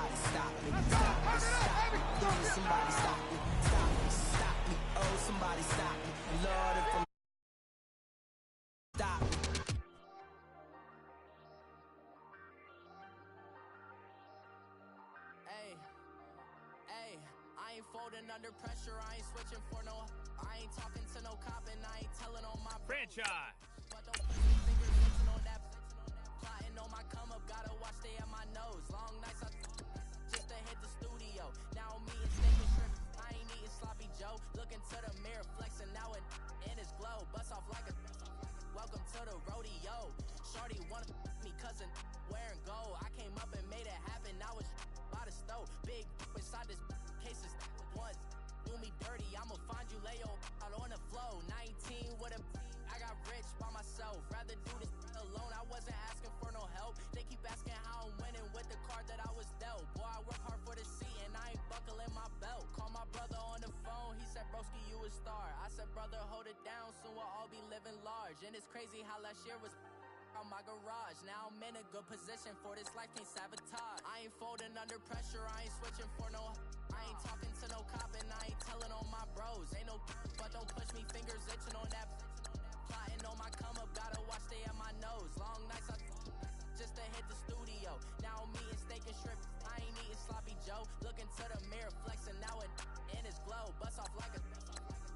somebody stop me, stop me, stop me. Please, somebody stop me, stop me, stop me. Oh, somebody stop me, Lord, if I'm stop me. I ain't folding under pressure, I ain't switching for no. I ain't talking to no cop and I ain't telling on my franchise. But don't put your fingers itching on that. Plotting on my come up, gotta watch stay at my nose. Long nights I just to hit the studio. Now I'm eating steak and shrimp. I ain't eating sloppy Joe. Looking to the mirror, flexing now it in his glow. Bust off like a welcome to the rodeo. Shorty wanna me cousin wearing gold. I came up and made it happen. Now it's by the stove. Big inside this cases once do me dirty. I'ma find you lay out on the floor. 19 with a I got rich by myself. Rather do this alone. I wasn't asking for no help. They keep asking how I'm winning with the card that I was dealt. Boy, I work hard for the seat and I ain't buckling my belt. Call my brother on the phone. He said, broski, you a star. I said, brother, hold it down. Soon we'll all be living large. And it's crazy how last year was on my garage. Now I'm in a good position for this life, can't sabotage. I ain't folding under pressure, I ain't switching for no. I ain't talking to no cop and I ain't telling on my bros. Ain't no but don't push me, fingers itching on that. Plotting on my come up, gotta watch stay at my nose. Long nights I just to hit the studio. Now I'm eating steak and shrimp. I ain't eating sloppy Joe. Looking to the mirror, flexing now it in his glow. Bust off like a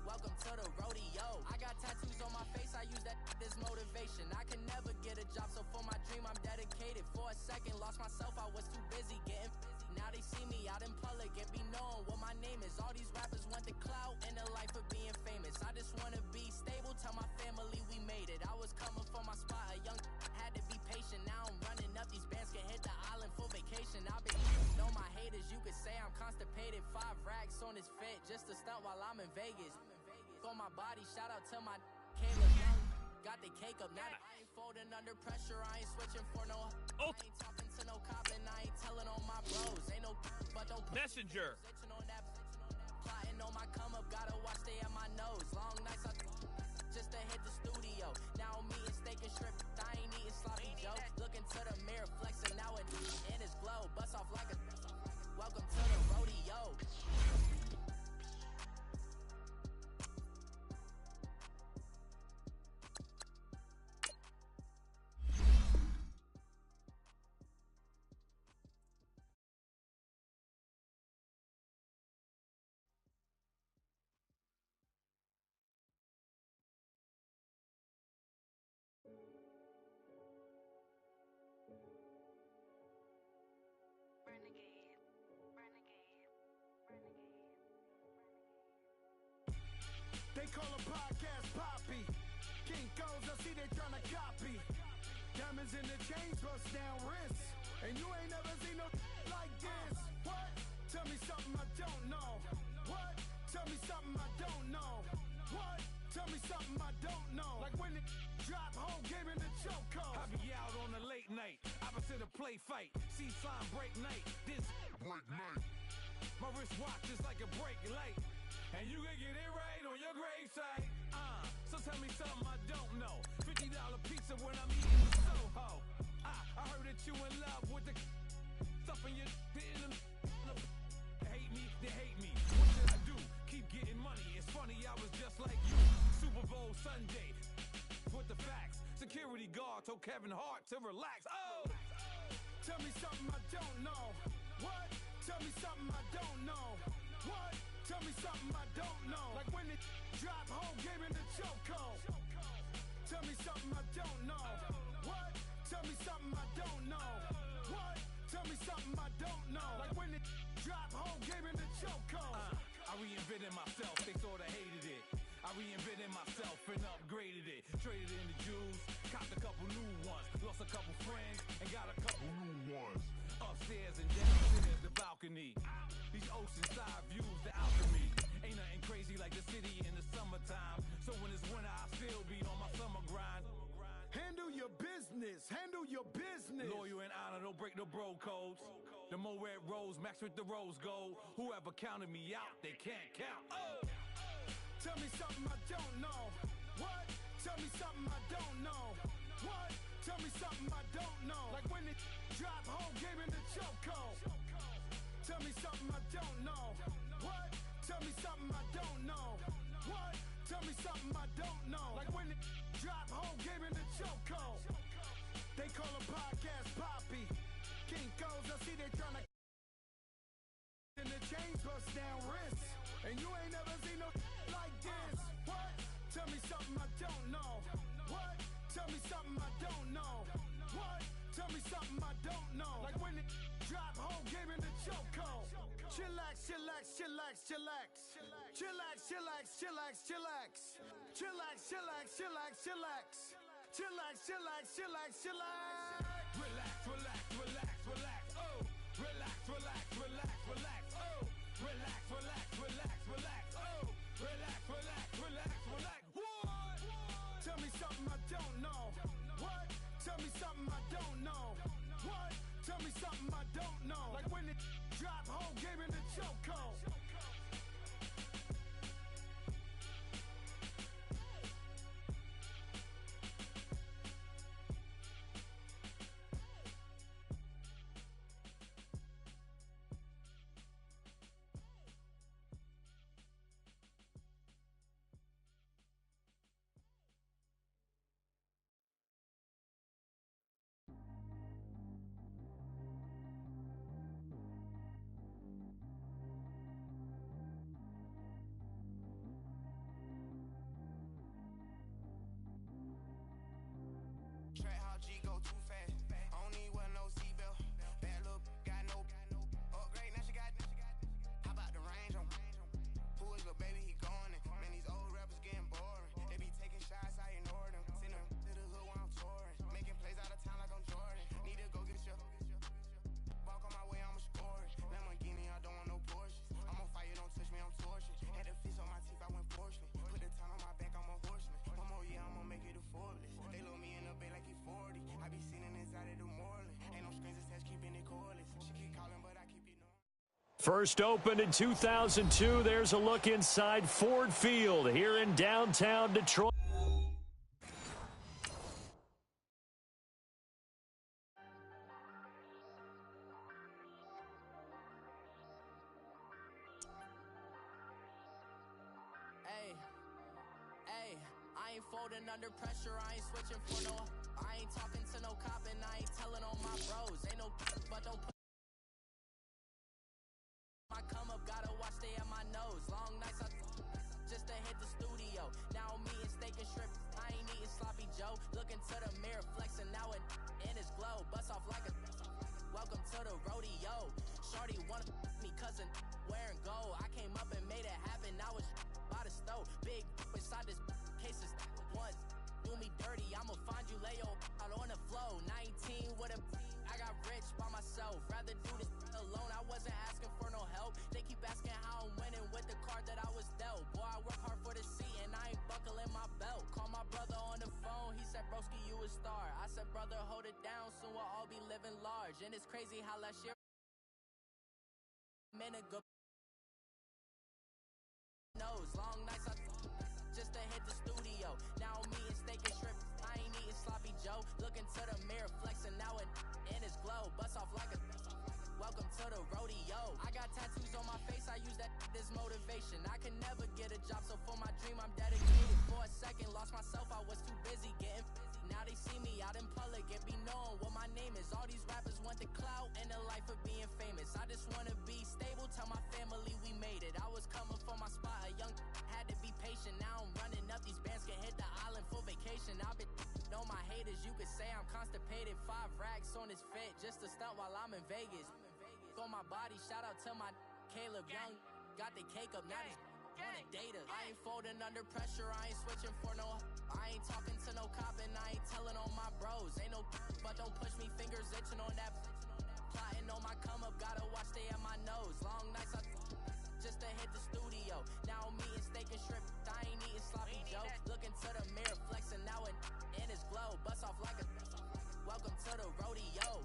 welcome to the rodeo. I got tattoos on my face, I use that as motivation. I can never get a job, so for my dream I'm dedicated. For a second, lost myself, I was too busy getting busy. Now they see me out in public and be known what my name is. All these rappers want the clout and the life of being famous. I just wanna be stable, tell my family we made it. I was coming for my spot, a young had to be patient. Now I'm running up, these bands can hit the island for vacation. I've been know my haters, you could say I'm constipated. 5 racks on his fit, just to stunt while I'm in Vegas. On my body, shout out to my Caleb Young. Got the cake up, now I ain't folding under pressure, I ain't switching for no. I ain't talking to no cop and I ain't telling on my bros. Ain't no but don't messenger. On that, plotting on my come up, gotta watch stay at my nose. Long nights I just to hit the studio. Now I'm eating steak and shrimp. I ain't eating sloppy Joe. Looking to the mirror, flexing now it in his glow. Bust off like a welcome to the rodeo. They call a podcast Poppy. Kinkos, I see they tryna copy. Diamonds in the chains, bust down wrists. And you ain't never seen no like this. What? Tell me something I don't know. What? Tell me something I don't know. What? Tell me something I don't know. Like when it drop, whole game in the chokehold. I be out on a late night, opposite a play fight. See sign break night, this break night. My wristwatch is like a break light. And you can get it right on your gravesite. So tell me something I don't know. $50 pizza when I'm eating Soho. I heard that you in love with the stuff in your in the hate me, they hate me. What should I do? Keep getting money. It's funny, I was just like you. Super Bowl Sunday with the facts. Security guard told Kevin Hart to relax. Oh! Tell me something I don't know. What? Tell me something I don't know. What? Tell me something I don't know. Like when it drop, whole game in the chokehold. Tell me something I don't know. What? Tell me something I don't know. What? Tell me something I don't know. Like when it drop, whole game in the chokehold. I reinvented myself, they sorta hated it. I reinvented myself and upgraded it. Traded in the Jews, copped a couple new ones. Lost a couple friends and got a couple new ones. Upstairs and downstairs, the balcony. These oceanside views, the alchemy. Ain't nothing crazy like the city in the summertime. So when it's winter, I still be on my summer grind. Handle your business, handle your business. Loyal and honor, don't break no bro codes. The more red rose, max with the rose gold. Whoever counted me out, they can't count. Oh! Tell me something I don't know. What? Tell me something I don't know. What? Tell me something I don't know. Like when it drop, whole game in the chokehold. Tell me something I don't know. What? Tell me something I don't know. What? Tell me something I don't know. Like when it drop, whole game in the chokehold. They call a podcast Poppy. King goes, I see they tryna in the chains bust down wrists. And you ain't never seen no like this. What? Tell me something I don't know. What? Tell me something I don't know. What? Tell me something I don't know. Like when it drop, whole game in the chokehold. Chillax, chillax, chillax, chillax. Chillax, chillax, chillax, chillax. Chillax, chillax, chillax, chillax. Chillax, chillax, chillax, chillax. Relax, relax, relax, relax. Oh, relax, relax, relax, relax. Oh, relax, relax, relax, relax. Oh, relax, relax, relax, relax. What? Tell me something I don't know. What? Tell me something I don't know. What? Tell me something I don't know. Like when it drop, whole game in the chokehold. Track how G go too fast. I don't need wear no seatbelt. Bad little got no upgrade. Now she got. How about the range on? Who is little baby? He going in. Man, these old rappers getting boring. They be taking shots, I ignore them. Send them to the hood while I'm touring. Making plays out of town like I'm Jordan. Need to go get a shot. Walk on my way, I'ma score it. Lamborghini, I don't want no Porsches. I'm on fire, don't touch me, I'm tortured. Had the fish on my teeth, I went fortunate. Put the time on my back, I'm a horseman. One more year, I'ma make it affordless. They load me in the bay like he 40. I be sitting inside of the Moreland. Ain't no strings attached, keeping it cordless. She keep calling, but I keep it normal. First opened in 2002. There's a look inside Ford Field here in downtown Detroit. Hey, I ain't folding under pressure, I ain't switching for no. I ain't talking to no cop and I ain't telling on my bros. Ain't no, but don't put my come up, gotta watch stay at my nose. Long nights I just to hit the studio. Now I'm eating steak and shrimp. I ain't eating sloppy Joe. Looking to the mirror, flexing now it in his glow. Bust off like a welcome to the rodeo. Shorty wanna me cousin wearing gold. I came up and made it happen. I was by the stove. Big inside this cases once. Do me dirty, I'ma find you, lay your out on the flow. 19 with a I got rich by myself. Rather do this alone. I wasn't asking for no help. They keep asking how I'm winning with the card that I was dealt. Boy, I work hard for the seat and I ain't buckling my belt. Call my brother on the phone. He said, broski, you a star. I said, brother, hold it down. Soon we'll all be living large. And it's crazy how last year men a good nose. Long nights I just to hit the studio. Now I'm eating steak and shrimp. I ain't eating sloppy Joe. Looking to the mirror, flexing now it in his glow. Bust off like a welcome to the rodeo. I got tattoos on my face, I use that as motivation. I could never get a job, so for my dream I'm dedicated. For a second, lost myself, I was too busy getting now they see me out in public and be knowing what my name is. All these rappers want the clout and the life of being famous. I just wanna be stable, tell my family we made it. I was coming for my spot, a young had to be patient. Now I'm running up, these bands can hit the island for vacation. I've been know my haters, you could say I'm constipated. 5 racks on his fit, just to stunt while I'm in Vegas. On my body, shout out to my Caleb Young. Got the cake up, now he's on a data. I ain't folding under pressure, I ain't switching for no. I ain't talking to no cop and I ain't telling on my bros. Ain't no, but don't push me, fingers itching on that. Plotting on my come up, gotta watch stay at my nose. Long nights I just to hit the studio. Now I'm eating steak and shrimp. I ain't eating sloppy Joe. Looking to the mirror, flexing now it in his glow. Bust off like a welcome to the rodeo.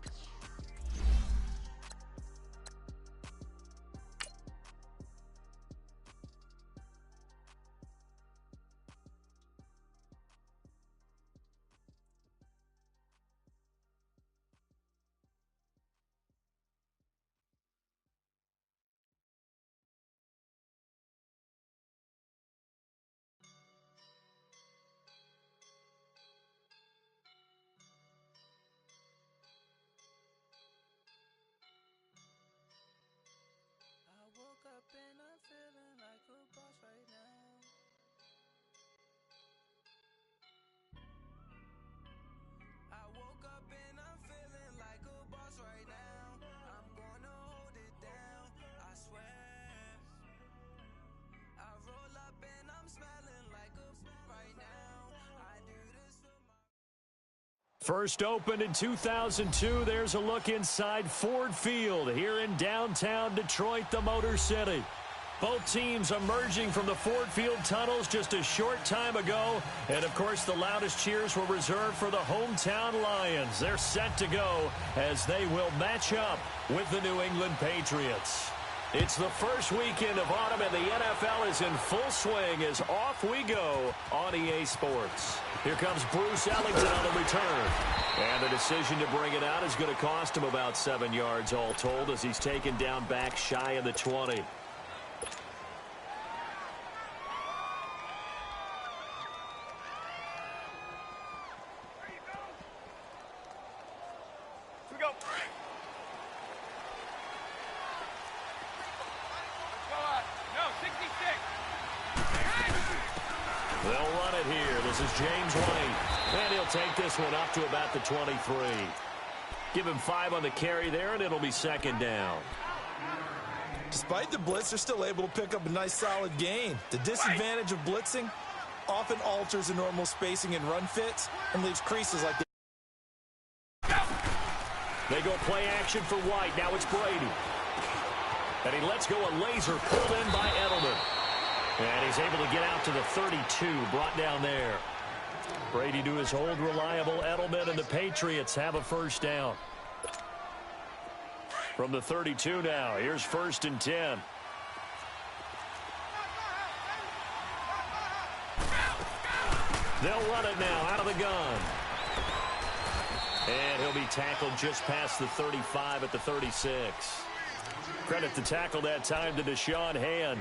First opened in 2002, there's a look inside Ford Field here in downtown Detroit, the Motor City. Both teams emerging from the Ford Field tunnels just a short time ago. And, of course, the loudest cheers were reserved for the hometown Lions. They're set to go as they will match up with the New England Patriots. It's the first weekend of autumn, and the NFL is in full swing as off we go on EA Sports. Here comes Bruce Ellington on the return. And the decision to bring it out is going to cost him about 7 yards all told as he's taken down back shy of the 20. They'll run it here. This is James White. And he'll take this one up to about the 23. Give him 5 on the carry there, and it'll be second down. Despite the blitz, they're still able to pick up a nice solid gain. The disadvantage of blitzing often alters the normal spacing and run fits and leaves creases like They go play action for White. Now it's Brady. And he lets go a laser pulled in by Edelman. And he's able to get out to the 32, brought down there. Brady to his old reliable Edelman, and the Patriots have a first down. From the 32 now, here's 1st and 10. They'll run it now out of the gun. And he'll be tackled just past the 35 at the 36. Credit the tackle that time to Deshaun Hand.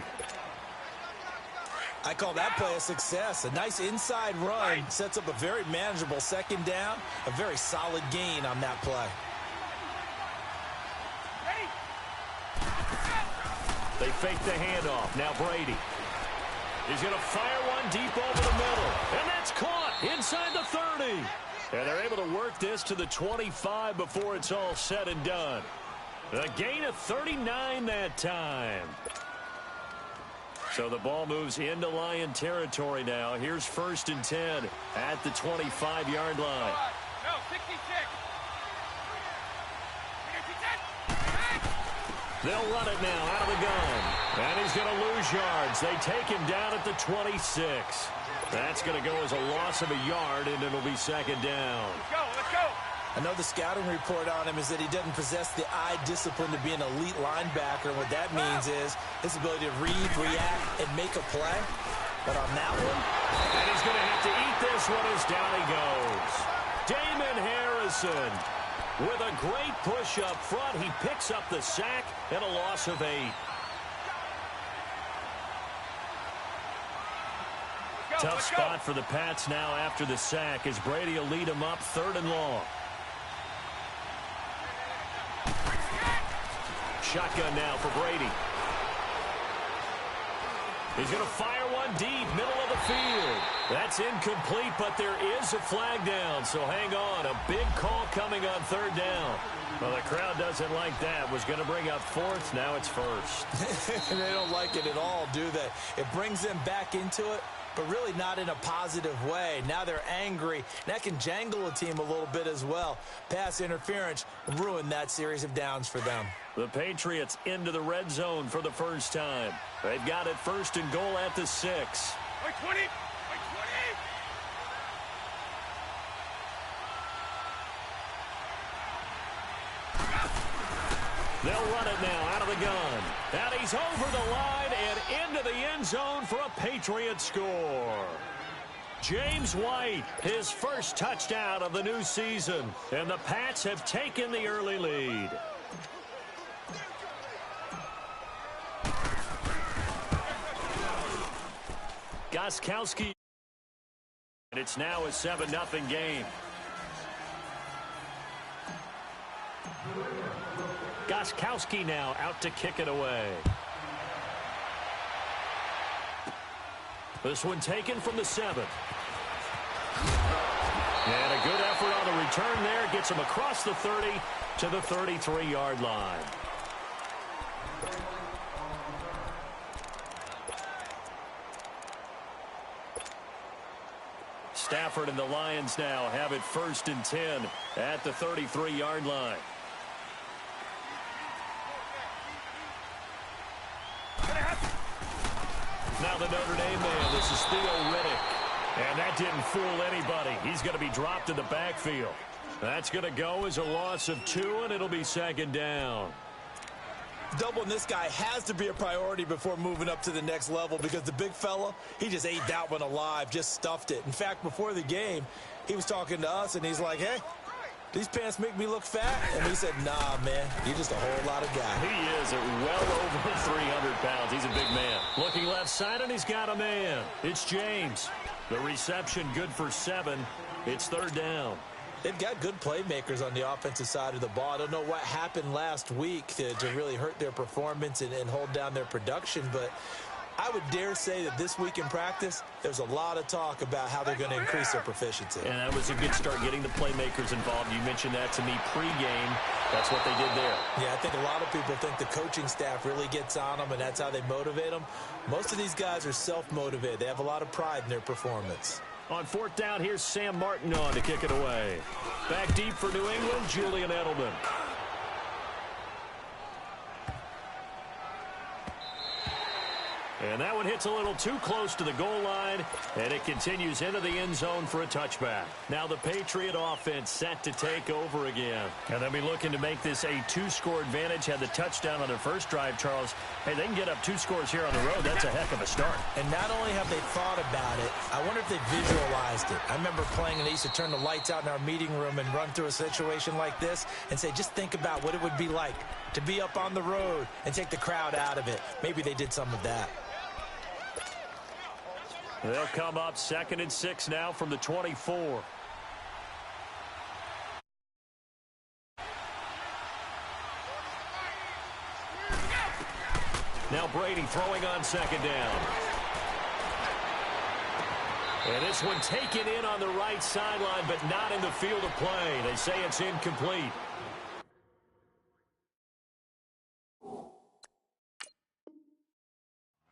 I call that play a success. A nice inside run sets up a very manageable second down. A very solid gain on that play. They fake the handoff. Now Brady. He's going to fire one deep over the middle. And that's caught inside the 30. And they're able to work this to the 25 before it's all said and done. A gain of 39 that time. So the ball moves into Lion territory now. Here's 1st and 10 at the 25-yard line. No, 66. They'll run it now out of the gun. And he's going to lose yards. They take him down at the 26. That's going to go as a loss of a yard, and it'll be second down. Let's go. I know the scouting report on him is that he doesn't possess the eye discipline to be an elite linebacker. And what that means is his ability to read, react, and make a play. But on that one, and he's going to have to eat this one as down he goes. Damon Harrison with a great push up front. He picks up the sack and a loss of 8. Tough spot for the Pats now after the sack as Brady will lead him up 3rd and long. Shotgun now for Brady. He's going to fire one deep, middle of the field. That's incomplete, but there is a flag down, so hang on. A big call coming on 3rd down. Well, the crowd doesn't like that. Was going to bring up 4th, now it's 1st. they don't like it at all, do they? It brings them back into it, but really not in a positive way. Now they're angry. That can jangle a team a little bit as well. Pass interference ruined that series of downs for them. The Patriots into the red zone for the first time. They've got it 1st and goal at the 6. 20. They'll run it now out of the gun. And he's over the line and into the end zone for a Patriot score. James White, his first touchdown of the new season. And the Pats have taken the early lead. Gostkowski. And it's now a 7-0 game. Gostkowski now out to kick it away. This one taken from the 7. And a good effort on the return there. Gets him across the 30 to the 33-yard line. Stafford and the Lions now have it 1st and 10 at the 33-yard line. Now the Notre Dame man, this is Theo Riddick. And that didn't fool anybody. He's going to be dropped in the backfield. That's going to go as a loss of 2, and it'll be 2nd down. Doubling this guy has to be a priority before moving up to the next level because the big fella, he just ate that one alive, just stuffed it. In fact, before the game, he was talking to us, and he's like, hey, these pants make me look fat? And we said, nah, man, you're just a whole lot of guy. He is at well over 300 pounds. He's a big man. Looking left side, and he's got a man. It's James. The reception good for 7. It's 3rd down. They've got good playmakers on the offensive side of the ball. I don't know what happened last week to really hurt their performance and hold down their production, but I would dare say that this week in practice, there's a lot of talk about how they're going to increase their proficiency. And that was a good start, getting the playmakers involved. You mentioned that to me pregame. That's what they did there. Yeah, I think a lot of people think the coaching staff really gets on them, and that's how they motivate them. Most of these guys are self-motivated. They have a lot of pride in their performance. On 4th down, here's Sam Martin on to kick it away. Back deep for New England, Julian Edelman. And that one hits a little too close to the goal line, and it continues into the end zone for a touchback. Now the Patriot offense set to take over again. And they'll be looking to make this a 2-score advantage. Had the touchdown on their first drive, Charles. Hey, they can get up 2 scores here on the road. That's a heck of a start. And not only have they thought about it, I wonder if they visualized it. I remember playing, and they used to turn the lights out in our meeting room and run through a situation like this and say, just think about what it would be like to be up on the road and take the crowd out of it. Maybe they did some of that. They'll come up 2nd and 6 now from the 24. Now Brady throwing on 2nd down. And this one taken in on the right sideline, but not in the field of play. They say it's incomplete.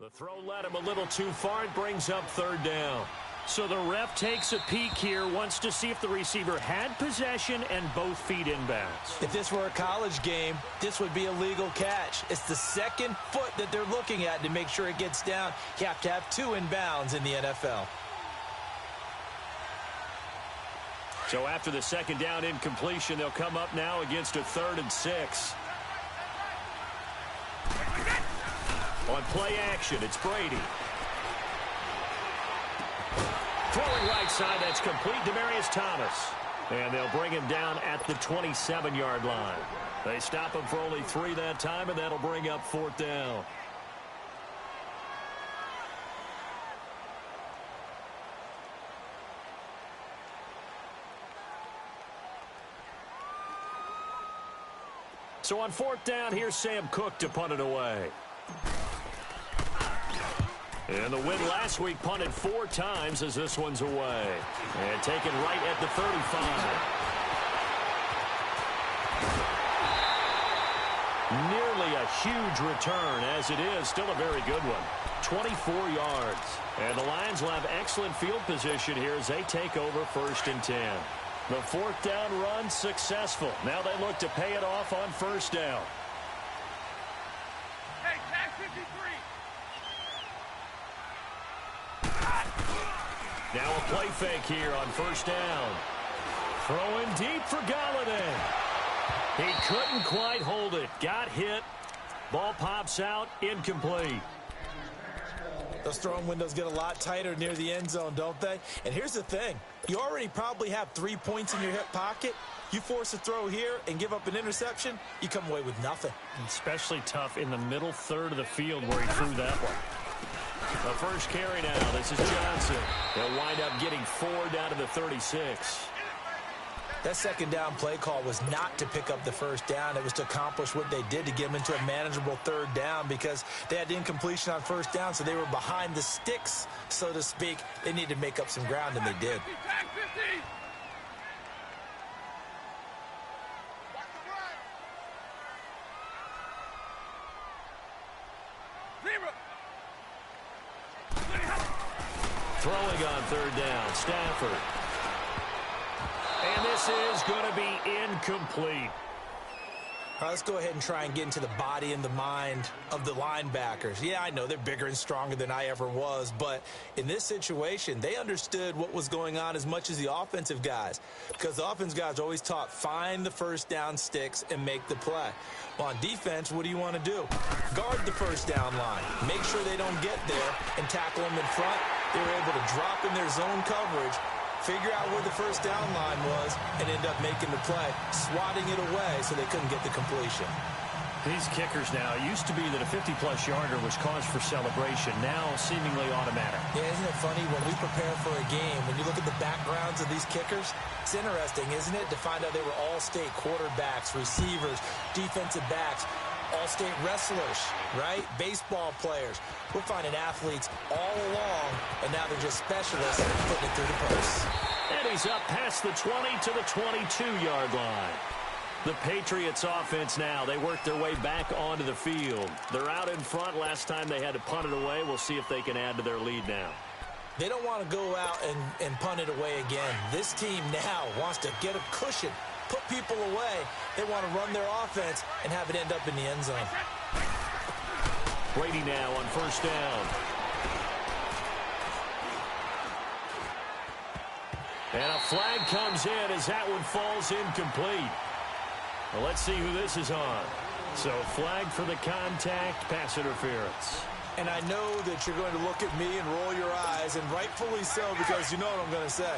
The throw led him a little too far. It brings up 3rd down. So the ref takes a peek here, wants to see if the receiver had possession and both feet inbounds. If this were a college game, this would be a legal catch. It's the 2nd foot that they're looking at to make sure it gets down. You have to have 2 inbounds in the NFL. So after the 2nd down incompletion, they'll come up now against a 3rd and 6. On play action, it's Brady. Throwing right side, that's complete. Demaryius Thomas. And they'll bring him down at the 27-yard line. They stop him for only 3 that time, and that'll bring up 4th down. So on 4th down, here's Sam Cook to punt it away. And the win last week punted 4 times as this one's away. And taken right at the 35. Nearly a huge return, as it is still a very good one. 24 yards. And the Lions will have excellent field position here as they take over 1st and 10. The 4th down run successful. Now they look to pay it off on 1st down. Hey, tag 53. Now a play fake here on 1st down. Throwing deep for Galladay. He couldn't quite hold it. Got hit. Ball pops out. Incomplete. Those throwing windows get a lot tighter near the end zone, don't they? And here's the thing. You already probably have 3 points in your hip pocket. You force a throw here and give up an interception, you come away with nothing. Especially tough in the middle 3rd of the field where he threw that one. The first carry now. This is Johnson. They'll wind up getting 4 down to the 36. That 2nd down play call was not to pick up the 1st down. It was to accomplish what they did to get them into a manageable 3rd down because they had incompletion on 1st down, so they were behind the sticks, so to speak. They needed to make up some ground, and they did. Tag 50. Throwing on third down, Stafford. And this is going to be incomplete. All right, let's go ahead and try and get into the body and the mind of the linebackers. Yeah, I know they're bigger and stronger than I ever was, but in this situation, they understood what was going on as much as the offensive guys, because the offensive guys are always taught, find the first down sticks and make the play. Well, on defense, what do you want to do? Guard the first down line. Make sure they don't get there and tackle them in front. They were able to drop in their zone coverage, figure out where the first down line was, and end up making the play, swatting it away so they couldn't get the completion. These kickers now, it used to be that a 50-plus yarder was cause for celebration, now seemingly automatic. Yeah, isn't it funny when we prepare for a game, when you look at the backgrounds of these kickers, it's interesting, isn't it, to find out they were all-state quarterbacks, receivers, defensive backs, all-state wrestlers, right? Baseball players. We're finding athletes all along, and now they're just specialists putting it through the posts. And he's up past the 20 to the 22-yard line. The Patriots offense now, they work their way back onto the field. They're out in front. Last time they had to punt it away. We'll see if they can add to their lead now. They don't want to go out and punt it away again. This team now wants to get a cushion, put people away. They want to run their offense and have it end up in the end zone. Brady now on first down. And a flag comes in as that one falls incomplete. Well, let's see who this is on. So flag for the contact, pass interference. And I know that you're going to look at me and roll your eyes, and rightfully so, because you know what I'm going to say.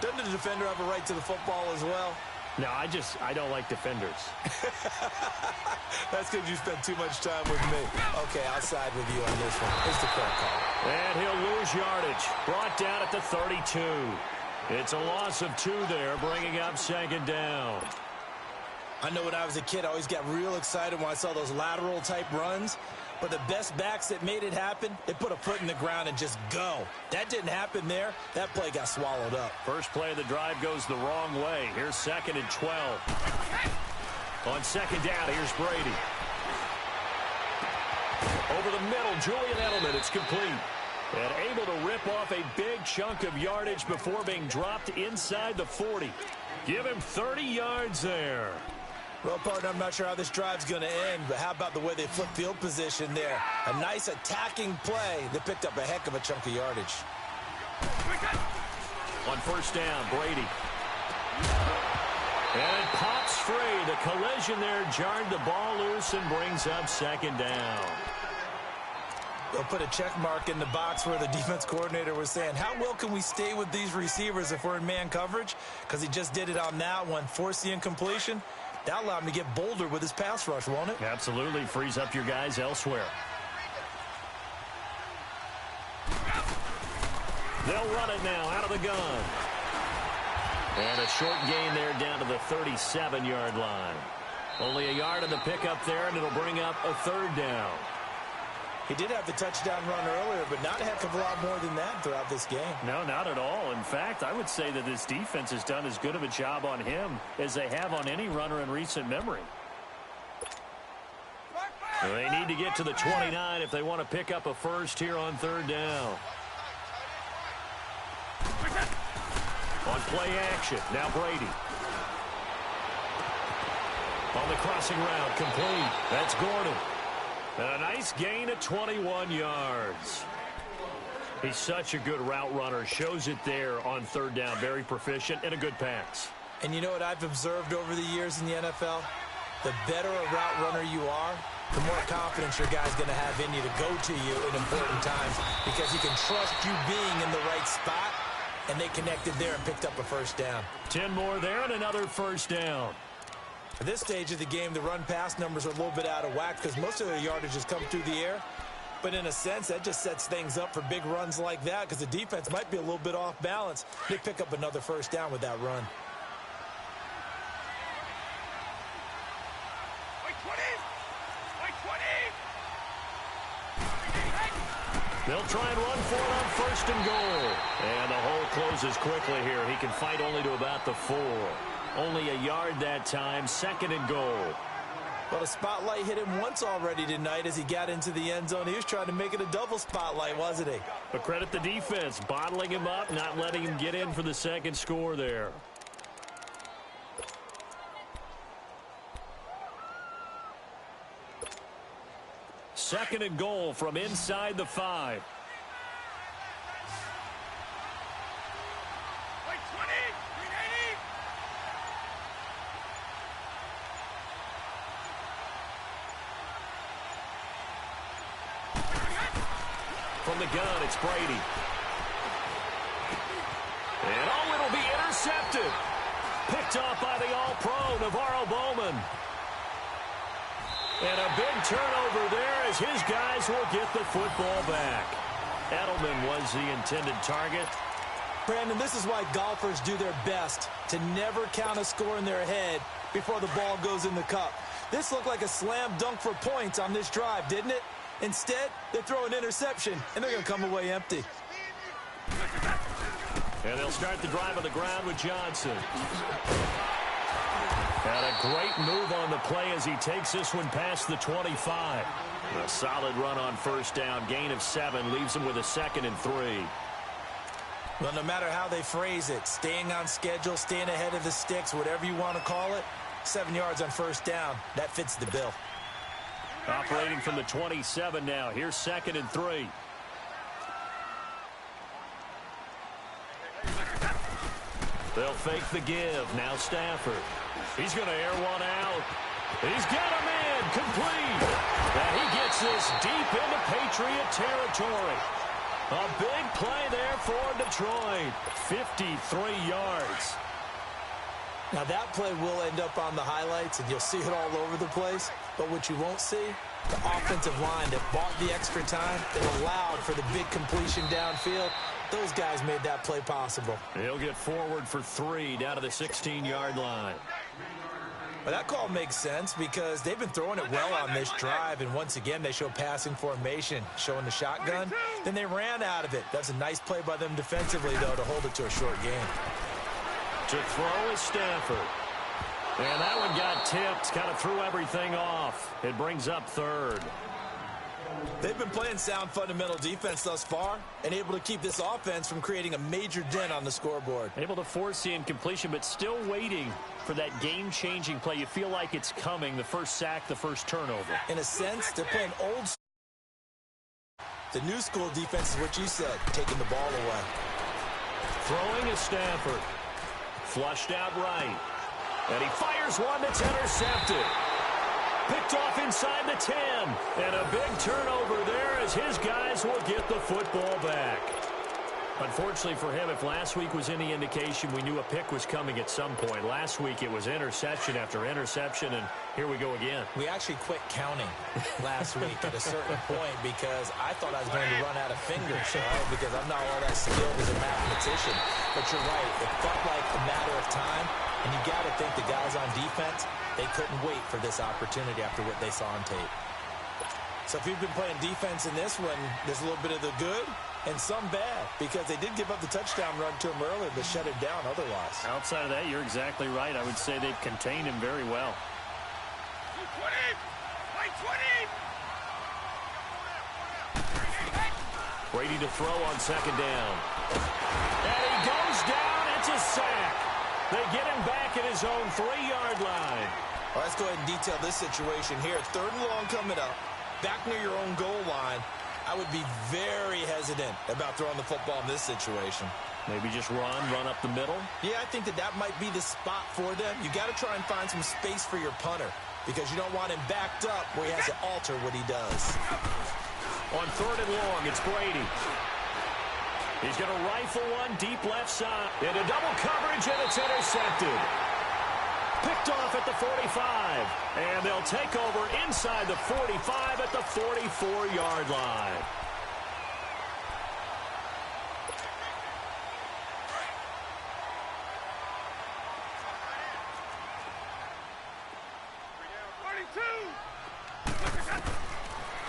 Doesn't the defender have a right to the football as well? No, I don't like defenders. That's because you spend too much time with me. Okay, I'll side with you on this one. It's the correct call. And he'll lose yardage. Brought down at the 32. It's a loss of 2 there, bringing up second down. I know when I was a kid, I always got real excited when I saw those lateral-type runs. But the best backs that made it happen, they put a foot in the ground and just go. That didn't happen there. That play got swallowed up. First play of the drive goes the wrong way. Here's second and 12. On second down, here's Brady. Over the middle, Julian Edelman. It's complete. And able to rip off a big chunk of yardage before being dropped inside the 40. Give him 30 yards there. Well, partner, I'm not sure how this drive's going to end, but how about the way they flip field position there? A nice attacking play that picked up a heck of a chunk of yardage. On first down, Brady. And it pops free. The collision there jarred the ball loose and brings up second down. They'll put a check mark in the box where the defense coordinator was saying, how well can we stay with these receivers if we're in man coverage? Because he just did it on that one, forced the incompletion. That allowed him to get bolder with his pass rush, won't it? Absolutely. Frees up your guys elsewhere. They'll run it now out of the gun. And a short gain there down to the 37-yard line. Only a yard on the pickup there, and it'll bring up a third down. He did have the touchdown run earlier, but not a heck of a lot more than that throughout this game. No, not at all. In fact, I would say that this defense has done as good of a job on him as they have on any runner in recent memory. They need to get to the 29 if they want to pick up a first here on third down. On play action, now Brady. On the crossing route, complete. That's Gordon. A nice gain at 21 yards. He's such a good route runner. Shows it there on third down. Very proficient and a good pass. And you know what I've observed over the years in the NFL? The better a route runner you are, the more confidence your guy's going to have in you to go to you in important times because he can trust you being in the right spot, and they connected there and picked up a first down. 10 more there and another first down. At this stage of the game, the run-pass numbers are a little bit out of whack because most of their yardage has come through the air. But in a sense, that just sets things up for big runs like that because the defense might be a little bit off balance. They pick up another first down with that run. They'll try and run for it on first and goal. And the hole closes quickly here. He can fight only to about the 4. Only a yard that time, second and goal. Well, the spotlight hit him once already tonight as he got into the end zone. He was trying to make it a double spotlight, wasn't he? But credit the defense, bottling him up, not letting him get in for the second score there. Second and goal from inside the 5. From the gun, it's Brady. And it'll be intercepted. Picked off by the All-Pro, Navarro Bowman. And a big turnover there as his guys will get the football back. Edelman was the intended target. Brandon, this is why golfers do their best to never count a score in their head before the ball goes in the cup. This looked like a slam dunk for points on this drive, didn't it? Instead, they throw an interception, and they're going to come away empty. And they'll start the drive on the ground with Johnson. And a great move on the play as he takes this one past the 25. A solid run on first down. Gain of 7 leaves him with a 2nd and 3. Well, no matter how they phrase it, staying on schedule, staying ahead of the sticks, whatever you want to call it, 7 yards on first down, that fits the bill. Operating from the 27 now. Here's 2nd and 3. They'll fake the give. Now Stafford. He's going to air one out. He's got him in. Complete. And he gets this deep into Patriot territory. A big play there for Detroit. 53 yards. Now, that play will end up on the highlights, and you'll see it all over the place. But what you won't see, the offensive line that bought the extra time, that allowed for the big completion downfield, those guys made that play possible. He'll get forward for 3 down to the 16-yard line. Well, that call makes sense because they've been throwing it well on this drive, and once again, they show passing formation, showing the shotgun. Then they ran out of it. That's a nice play by them defensively, though, to hold it to a short game. To throw is Stafford. And that one got tipped, kind of threw everything off. It brings up 3rd. They've been playing sound fundamental defense thus far and able to keep this offense from creating a major dent on the scoreboard. Able to force the incompletion, but still waiting for that game-changing play. You feel like it's coming, the first sack, the first turnover. In a sense, they're playing old school. The new school defense is what you said, taking the ball away. Throwing is Stafford. Flushed out right. And he fires one that's intercepted. Picked off inside the 10. And a big turnover there as his guys will get the football back. Unfortunately for him, if last week was any indication, we knew a pick was coming at some point. Last week it was interception after interception, and here we go again. We actually quit counting last week at a certain point because I thought I was going to run out of fingers, because I'm not all that skilled as a mathematician. But you're right, it felt like a matter of time, and you got to think the guys on defense, they couldn't wait for this opportunity after what they saw on tape. So if you've been playing defense in this one, there's a little bit of the good and some bad, because they did give up the touchdown run to him earlier, but shut it down otherwise. Outside of that, you're exactly right. I would say they've contained him very well. 20! Brady to throw on 2nd down. And he goes down. It's a sack. They get him back at his own 3-yard line. Well, let's go ahead and detail this situation here. 3rd and long coming up. Back near your own goal line. I would be very hesitant about throwing the football in this situation. Maybe just run up the middle? Yeah, I think that might be the spot for them. You got to try and find some space for your punter because you don't want him backed up where he has to alter what he does. On 3rd and long, it's Brady. He's going to rifle one deep left side. Into double coverage, and it's intercepted. Picked off at the 45. And they'll take over inside the 45 at the 44-yard line.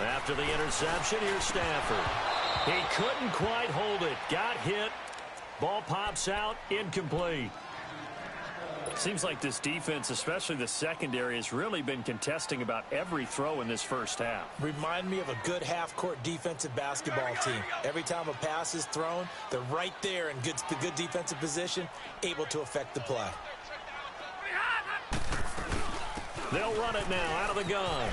After the interception, here's Stafford. He couldn't quite hold it. Got hit. Ball pops out. Incomplete. Seems like this defense, especially the secondary, has really been contesting about every throw in this first half. Remind me of a good half-court defensive basketball team. Every time a pass is thrown, they're right there in good defensive position, able to affect the play. They'll run it now out of the gun.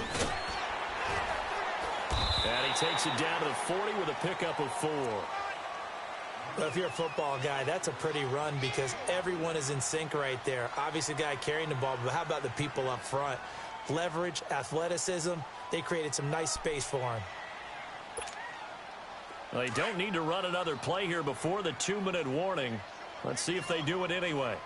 And he takes it down to the 40 with a pickup of 4. But if you're a football guy, that's a pretty run because everyone is in sync right there. Obviously, the guy carrying the ball, but how about the people up front? Leverage, athleticism, they created some nice space for him. Well, they don't need to run another play here before the 2-minute warning. Let's see if they do it anyway.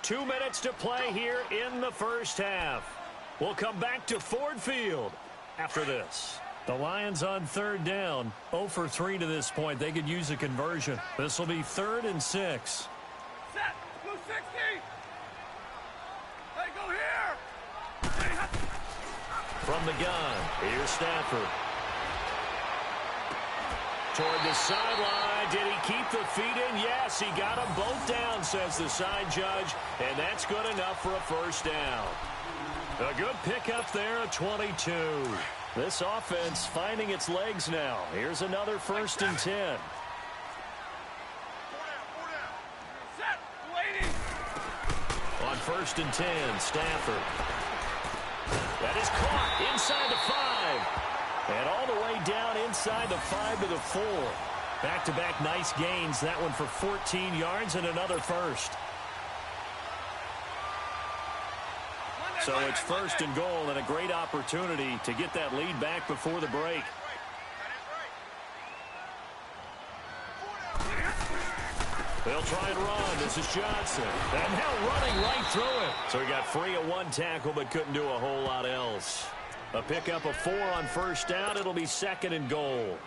2 minutes to play here in the first half. We'll come back to Ford Field after this. The Lions on 3rd down. 0 for 3 to this point. They could use a conversion. This will be 3rd and 6. Set. Blue 60. Hey, go here. From the gun, here's Stafford. Toward the sideline. Did he keep the feet in? Yes, he got them both down, says the side judge. And that's good enough for a first down. A good pickup there at 22. This offense finding its legs now. Here's another 1st and 10. Set. Waiting. On 1st and 10, Stafford. That is caught inside the 5. And all the way down inside the 5 to the 4. Back-to-back nice gains. That one for 14 yards and another first. So it's 1st and goal and a great opportunity to get that lead back before the break. They'll try and run. This is Johnson. And now running right through it. So he got free of 1 tackle but couldn't do a whole lot else. A pickup of 4 on 1st down. It'll be 2nd and goal.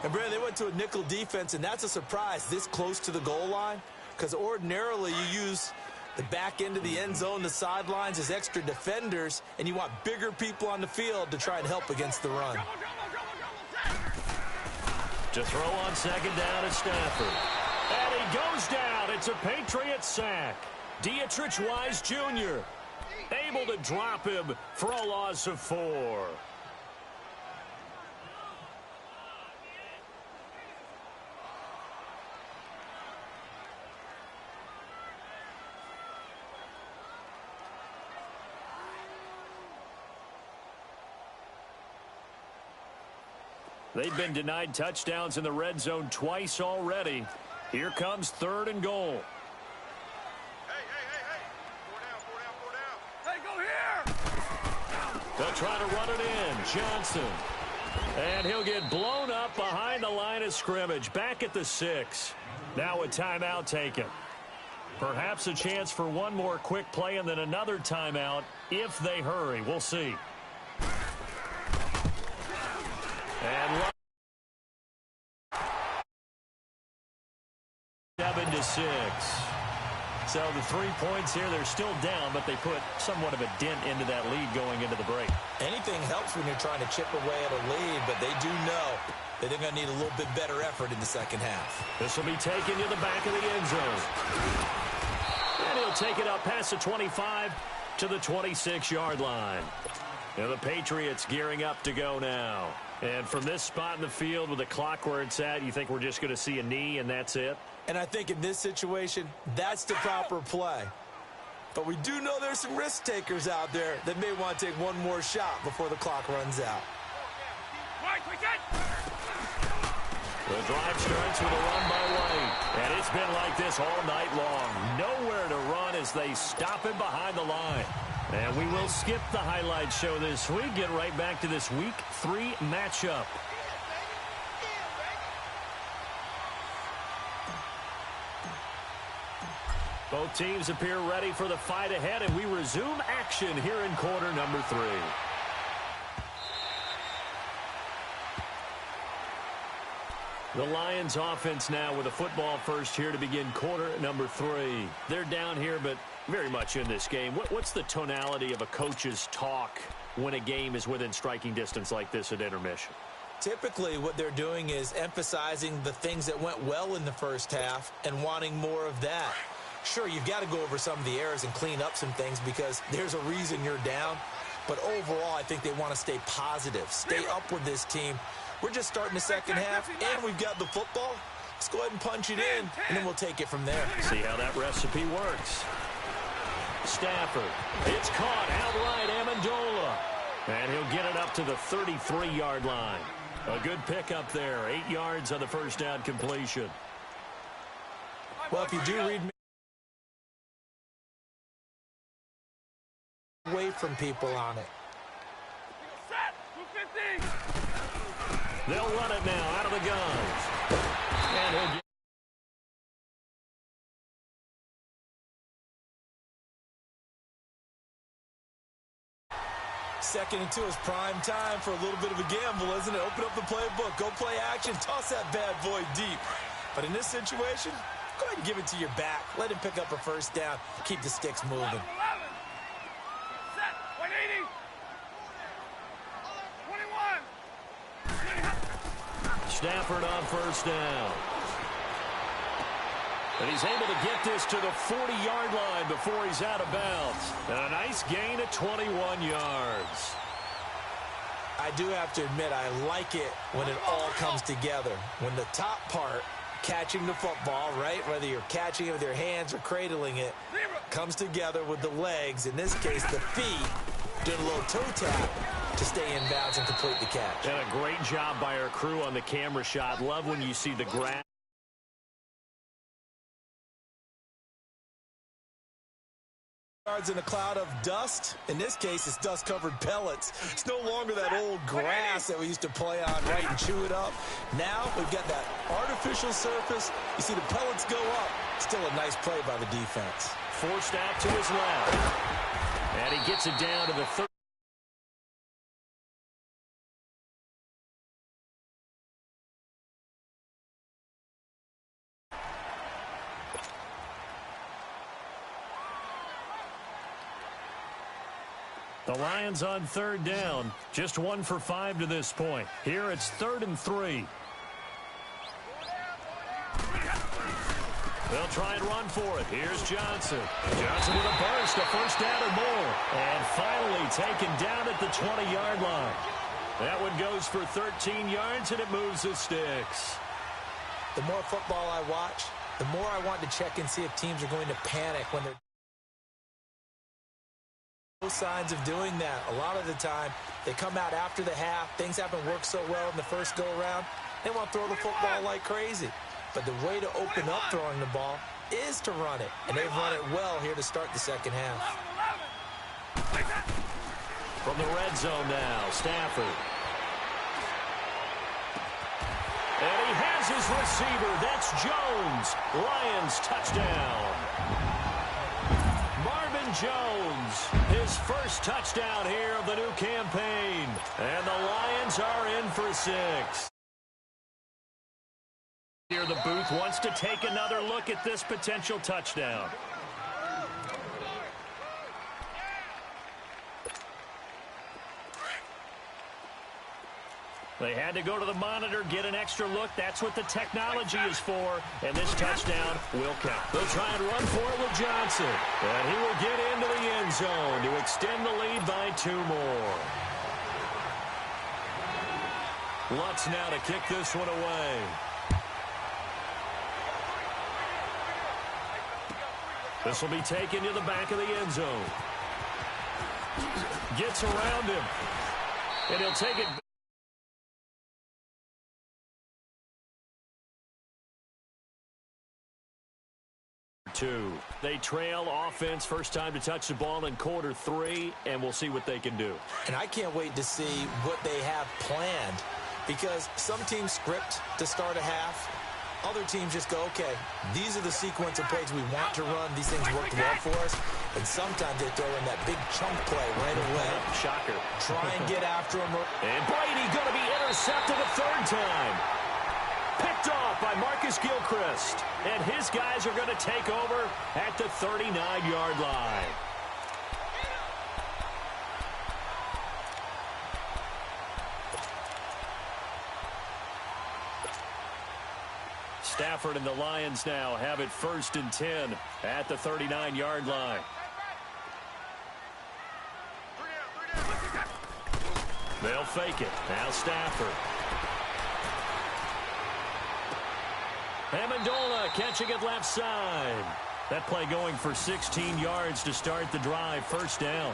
And, Brandon, they went to a nickel defense, and that's a surprise this close to the goal line because ordinarily you use the back end of the end zone, the sidelines as extra defenders, and you want bigger people on the field to try and help against the run. To throw on 2nd down is Stafford. And he goes down. It's a Patriot sack. Dietrich Wise Jr. able to drop him for a loss of 4. They've been denied touchdowns in the red zone twice already. Here comes 3rd and goal. Hey, go here. They'll try to run it in. Johnson. And he'll get blown up behind the line of scrimmage. Back at the 6. Now a timeout taken. Perhaps a chance for one more quick play and then another timeout if they hurry. We'll see. And 7-6. So the 3 points here, they're still down, but they put somewhat of a dent into that lead going into the break. Anything helps when you're trying to chip away at a lead, but they do know that they're going to need a little bit better effort in the second half. This will be taken to the back of the end zone. And he'll take it up past the 25 to the 26-yard line. Now the Patriots gearing up to go now. And from this spot in the field with the clock where it's at, you think we're just going to see a knee and that's it? And I think in this situation, that's the proper play. But we do know there's some risk takers out there that may want to take one more shot before the clock runs out. The drive starts with a run by White. And it's been like this all night long. Nowhere to run as they stop him behind the line. And we will skip the highlight show this week. Get right back to this Week 3 matchup. Both teams appear ready for the fight ahead, and we resume action here in quarter number 3. The Lions offense now with a football first here to begin quarter number 3. They're down here, but very much in this game. What's the tonality of a coach's talk when a game is within striking distance like this at intermission? Typically, what they're doing is emphasizing the things that went well in the first half and wanting more of that. Sure, you've got to go over some of the errors and clean up some things because there's a reason you're down. But overall, I think they want to stay positive, stay up with this team. We're just starting the second half, and we've got the football. Let's go ahead and punch it in, and then we'll take it from there. See how that recipe works. Stafford. It's caught outright, Amendola. And he'll get it up to the 33-yard line. A good pickup there. 8 yards on the first down completion. Well, if you do read me away from people on it. They'll run it now out of the guns. And he'll get 2nd and 2 is prime time for a little bit of a gamble, isn't it? Open up the playbook, go play action, toss that bad boy deep. But in this situation, go ahead and give it to your back. Let him pick up a first down. Keep the sticks moving. Stafford on first down. And he's able to get this to the 40-yard line before he's out of bounds. And a nice gain at 21 yards. I do have to admit, I like it when it all comes together. When the top part, catching the football, right, whether you're catching it with your hands or cradling it, comes together with the legs, in this case the feet, doing a little toe tap to stay in bounds and complete the catch. And a great job by our crew on the camera shot. Love when you see the grass. Yards in a cloud of dust. In this case, it's dust-covered pellets. It's no longer that old grass that we used to play on, right, and chew it up. Now we've got that artificial surface. You see the pellets go up. Still a nice play by the defense. Forced out to his left. And he gets it down to the 30. The Lions on 3rd down. Just 1 for 5 to this point. Here it's 3rd and 3. They'll try and run for it. Here's Johnson. Johnson with a burst, a first down or more. And finally taken down at the 20-yard line. That one goes for 13 yards, and it moves the sticks. The more football I watch, the more I want to check and see if teams are going to panic when they're no signs of doing that. A lot of the time, they come out after the half. Things haven't worked so well in the first go-around. They want to throw the football like crazy. But the way to open up throwing the ball is to run it. And they've run it well here to start the second half. From the red zone now, Stafford. And he has his receiver. That's Jones. Lions touchdown. Marvin Jones, his first touchdown here of the new campaign. And the Lions are in for 6. Here the booth wants to take another look at this potential touchdown. They had to go to the monitor, get an extra look. That's what the technology is for. And this touchdown will count. They'll try and run for it with Johnson. And he will get into the end zone to extend the lead by 2 more. Lutz now to kick this one away. This will be taken to the back of the end zone. Gets around him. And he'll take it. They trail offense first time to touch the ball in quarter 3, and we'll see what they can do. And I can't wait to see what they have planned, because some teams script to start a half. Other teams just go, okay, these are the sequence of plays we want to run. These things worked well for us. And sometimes they throw in that big chunk play right away. Shocker. Try and get after him. And Brady going to be intercepted a 3rd time. Picked off by Marcus Gilchrist. And his guys are going to take over at the 39-yard line. Stafford, and the Lions now have it 1st and 10 at the 39-yard line. They'll fake it. Now Stafford. Amendola catching it left side. That play going for 16 yards to start the drive. 1st down.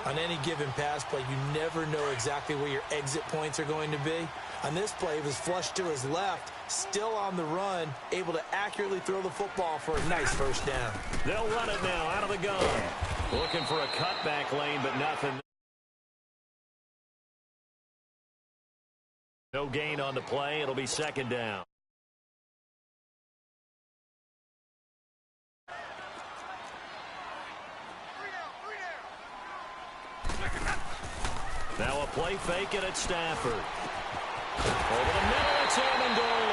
On any given pass play, you never know exactly where your exit points are going to be. On this play, it was flushed to his left, still on the run, able to accurately throw the football for a nice 1st down. They'll run it now out of the gun. Looking for a cutback lane, but nothing. No gain on the play. It'll be 2nd down. Now a play fake it at Stafford. Over the middle, it's Amendola.